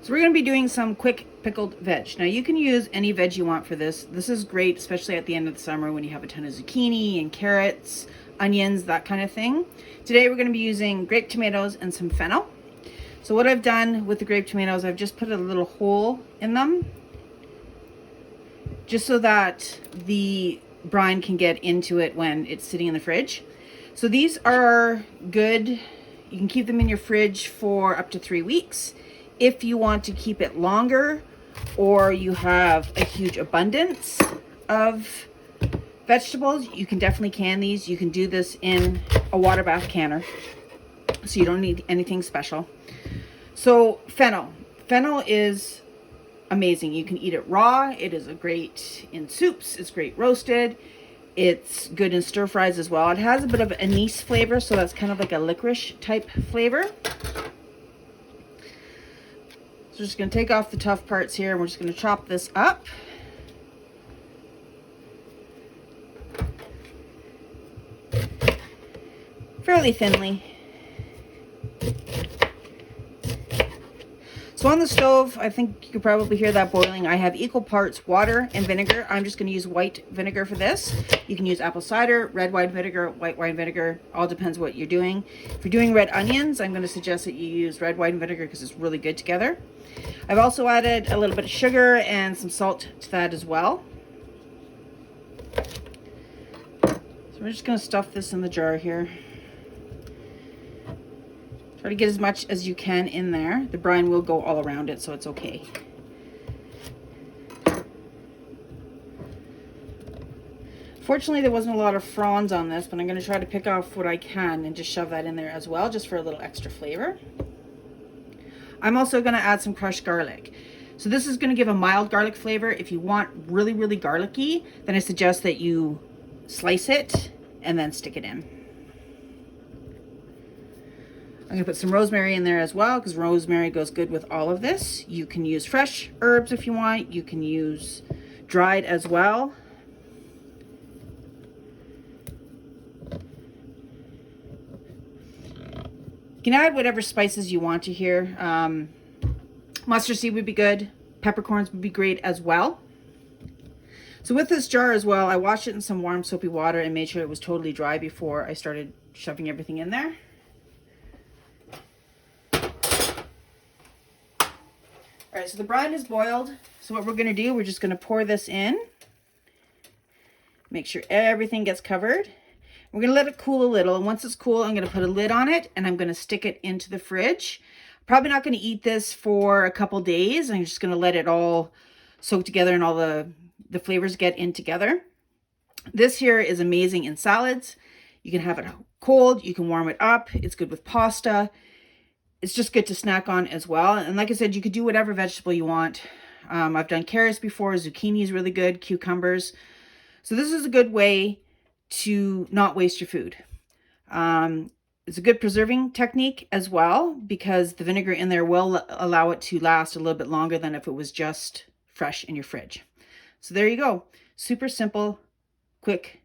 So we're going to be doing some quick pickled veg. Now you can use any veg you want for this. This is great, especially at the end of the summer when you have a ton of zucchini and carrots, onions, that kind of thing. Today we're going to be using grape tomatoes and some fennel. So what I've done with the grape tomatoes, I've just put a little hole in them just so that the brine can get into it when it's sitting in the fridge. So these are good. You can keep them in your fridge for up to 3 weeks. If you want to keep it longer, or you have a huge abundance of vegetables, you can definitely can these. You can do this in a water bath canner, so you don't need anything special. So fennel. Fennel is amazing. You can eat it raw. It is a great in soups. It's great roasted. It's good in stir fries as well. It has a bit of anise flavor, so that's kind of like a licorice type flavor. So we're just going to take off the tough parts here, and we're just going to chop this up. Fairly thinly. So on the stove, I think you could probably hear that boiling. I have equal parts water and vinegar. I'm just going to use white vinegar for this. You can use apple cider, red wine vinegar, white wine vinegar. All depends what you're doing. If you're doing red onions, I'm going to suggest that you use red wine vinegar because it's really good together. I've also added a little bit of sugar and some salt to that as well. So we're just going to stuff this in the jar here. Try to get as much as you can in there. The brine will go all around it, so it's okay. Fortunately, there wasn't a lot of fronds on this, but I'm going to try to pick off what I can and just shove that in there as well, just for a little extra flavor. I'm also going to add some crushed garlic. So this is going to give a mild garlic flavor. If you want really, really garlicky, then I suggest that you slice it and then stick it in. I'm going to put some rosemary in there as well, because rosemary goes good with all of this. You can use fresh herbs if you want. You can use dried as well. You can add whatever spices you want to here. Mustard seed would be good. Peppercorns would be great as well. So with this jar as well, I washed it in some warm soapy water and made sure it was totally dry before I started shoving everything in there. All right, so the brine is boiled. So what we're going to do, we're just going to pour this in. Make sure everything gets covered. We're going to let it cool a little. And once it's cool, I'm going to put a lid on it and I'm going to stick it into the fridge. Probably not going to eat this for a couple days. I'm just going to let it all soak together and all the flavors get in together. This here is amazing in salads. You can have it cold. You can warm it up. It's good with pasta. It's just good to snack on as well. And like I said, you could do whatever vegetable you want. I've done carrots before. Zucchini is really good. Cucumbers. So this is a good way to not waste your food. It's a good preserving technique as well, because the vinegar in there will allow it to last a little bit longer than if it was just fresh in your fridge. So there you go. Super simple, quick